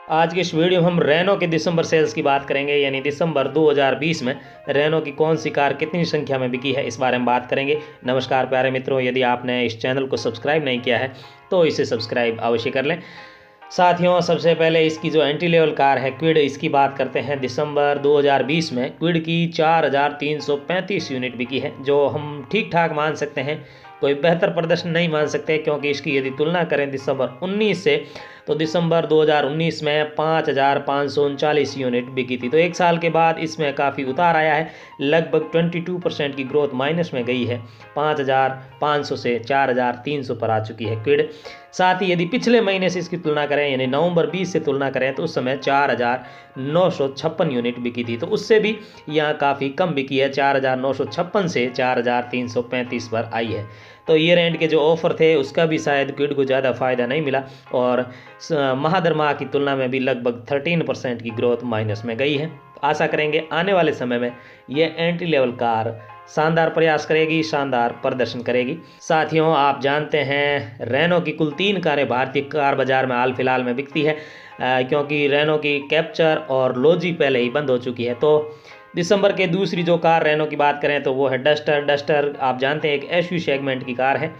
आज के इस वीडियो में हम रेनो के दिसंबर सेल्स की बात करेंगे, यानी दिसंबर 2020 में रेनो की कौन सी कार कितनी संख्या में बिकी है, इस बारे में बात करेंगे। नमस्कार प्यारे मित्रों, यदि आपने इस चैनल को सब्सक्राइब नहीं किया है तो इसे सब्सक्राइब अवश्य कर लें। साथियों, सबसे पहले इसकी जो एंट्री लेवल कार है क्विड, इसकी बात करते हैं। दिसंबर 2020 में क्विड की 4335 यूनिट बिकी है, जो हम ठीक ठाक मान सकते हैं। कोई बेहतर प्रदर्शन नहीं मान सकते, क्योंकि इसकी यदि तुलना करें दिसंबर 19 से, तो दिसंबर 2019 में 5539 यूनिट बिकी थी। तो एक साल के बाद इसमें काफ़ी उतार आया है, लगभग 22% की ग्रोथ माइनस में गई है। 5500 से 4300 पर आ चुकी है क्विड। साथ ही यदि पिछले महीने से इसकी तुलना करें, यानी नवंबर 20 से तुलना करें, तो उस समय 4956 यूनिट बिकी थी। तो उससे भी यहाँ काफ़ी कम बिकी है, 4956 से 4335 पर आई है। तो ईयर एंड के जो ऑफर थे उसका भी शायद क्विड को ज़्यादा फ़ायदा नहीं मिला, और महादरमाह की तुलना में भी लगभग 13% की ग्रोथ माइनस में गई है। आशा करेंगे आने वाले समय में ये एंट्री लेवल कार शानदार प्रयास करेगी, शानदार प्रदर्शन करेगी। साथियों, आप जानते हैं रेनो की कुल 3 कारें भारतीय कार बाजार में हाल फिलहाल में बिकती है, क्योंकि रेनो की कैप्चर और लोजी पहले ही बंद हो चुकी है। तो दिसंबर के दूसरी जो कार रेनो की बात करें तो वो है डस्टर। डस्टर आप जानते हैं एक एसयूवी सेगमेंट की कार है।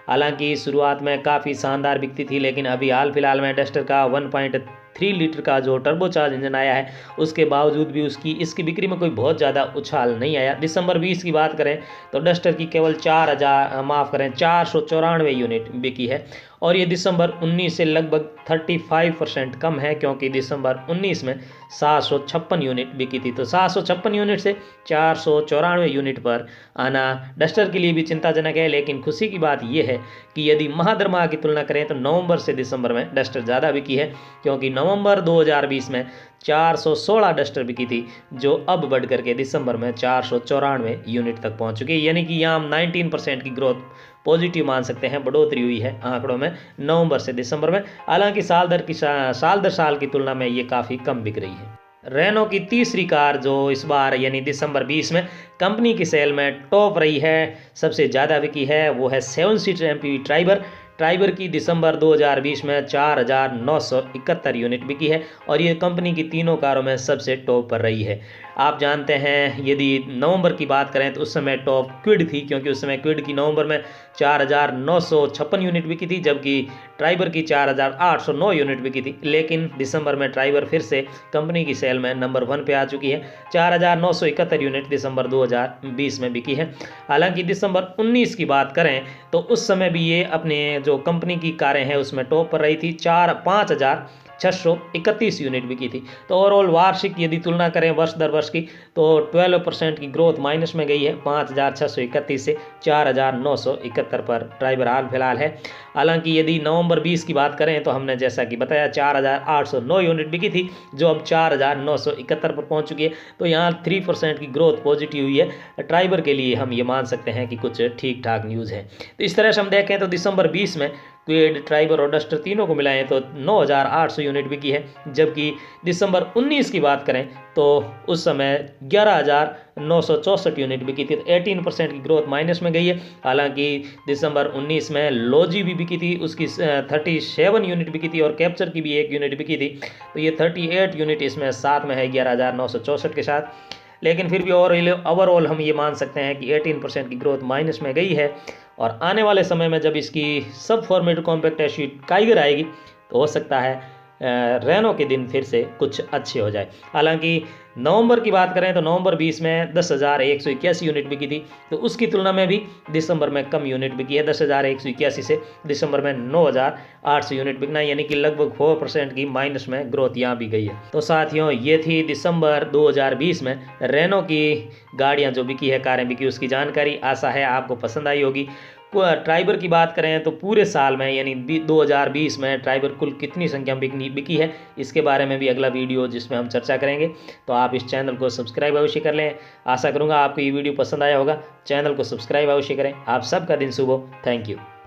हालांकि शुरुआत में काफ़ी शानदार बिकती थी, लेकिन अभी हाल फिलहाल में डस्टर का 1.3 लीटर का जो टर्बोचार्ज इंजन आया है, उसके बावजूद भी इसकी बिक्री में कोई बहुत ज़्यादा उछाल नहीं आया। दिसंबर 20 की बात करें तो डस्टर की केवल 494 यूनिट बिकी है, और ये दिसंबर 19 से लगभग 35% कम है, क्योंकि दिसंबर 19 में 756 यूनिट बिकी थी। तो 756 यूनिट से 494 यूनिट पर आना डस्टर के लिए भी चिंताजनक है। लेकिन खुशी की बात यह है कि यदि महादरमाह की तुलना करें तो नवंबर से दिसंबर में डस्टर ज़्यादा बिकी है, क्योंकि नवंबर 2020 में 416 डस्टर बिकी थी, जो अब बढ़ करके दिसंबर में 494 यूनिट तक पहुंच चुकी है। यानी कि यहाँ हम 19% की ग्रोथ पॉजिटिव मान सकते हैं, बढ़ोतरी हुई है आंकड़ों में नवंबर से दिसंबर में। हालांकि साल दर साल की तुलना में ये काफ़ी कम बिक रही है। रेनो की तीसरी कार जो इस बार यानी दिसंबर 20 में कंपनी की सेल में टॉप रही है, सबसे ज़्यादा बिकी है, वो है 7 सीटर एमपीवी ट्राइबर। ट्राइबर की दिसंबर 2020 में 4971 यूनिट बिकी है, और ये कंपनी की तीनों कारों में सबसे टॉप पर रही है। आप जानते हैं यदि नवंबर की बात करें तो उस समय टॉप क्विड थी, क्योंकि उस समय क्विड की नवंबर में 4956 यूनिट बिकी थी, जबकि ट्राइबर की 4809 यूनिट बिकी थी। लेकिन दिसंबर में ट्राइबर फिर से कंपनी की सेल में नंबर 1 पे आ चुकी है, 4971 यूनिट दिसंबर 2020 में बिकी है। हालांकि दिसंबर 19 की बात करें तो उस समय भी ये अपने जो कंपनी की कारें हैं उसमें टॉप पर रही थी, 5631 यूनिट बिकी थी। तो ओवरऑल वार्षिक यदि तुलना करें वर्ष दर वर्ष की, तो 12% की ग्रोथ माइनस में गई है, 5631 से 4971 पर ट्राइबर हाल फिलहाल है। हालांकि यदि नवंबर 20 की बात करें तो हमने जैसा कि बताया 4809 यूनिट बिकी थी, जो अब 4971 पर पहुंच चुकी है। तो यहाँ 3% की ग्रोथ पॉजिटिव हुई है। ट्राइबर के लिए हम ये मान सकते हैं कि कुछ ठीक ठाक न्यूज़ है। तो इस तरह से हम देखें तो दिसंबर 20 में क्विड, ट्राइबर और डस्टर तीनों को मिलाएं तो 9800 यूनिट बिकी है, जबकि दिसंबर 19 की बात करें तो उस समय 11964 यूनिट बिकी थी। तो 18% की ग्रोथ माइनस में गई है। हालांकि दिसंबर 19 में लोजी भी बिकी थी, उसकी 37 यूनिट बिकी थी, और कैप्चर की भी 1 यूनिट बिकी थी। तो ये 38 यूनिट इसमें साथ में है 11964 के साथ। लेकिन फिर भी ओवरऑल हम ये मान सकते हैं कि 18% की ग्रोथ माइनस में गई है, और आने वाले समय में जब इसकी सब फॉर्मेट कॉम्पैक्ट एसयूवी टाइगर आएगी तो हो सकता है रेनो के दिन फिर से कुछ अच्छे हो जाए। हालांकि नवंबर की बात करें तो नवंबर 20 में 10,181 यूनिट बिकी थी, तो उसकी तुलना में भी दिसंबर में कम यूनिट बिकी है। 10,181 से दिसंबर में 9,800 यूनिट बिकना, यानी कि लगभग 4% की माइनस में ग्रोथ यहाँ भी गई है। तो साथियों, ये थी दिसंबर 2020 में रेनो की गाड़ियाँ जो बिकी है, कारें बिकी, उसकी जानकारी। आशा है आपको पसंद आई होगी। ट्राइबर की बात करें तो पूरे साल में यानी 2020 में ट्राइबर कुल कितनी संख्या में बिकी है, इसके बारे में भी अगला वीडियो जिसमें हम चर्चा करेंगे। तो आप इस चैनल को सब्सक्राइब अवश्य कर लें। आशा करूंगा आपको ये वीडियो पसंद आया होगा। चैनल को सब्सक्राइब अवश्य करें। आप सबका दिन शुभ हो। Thank you.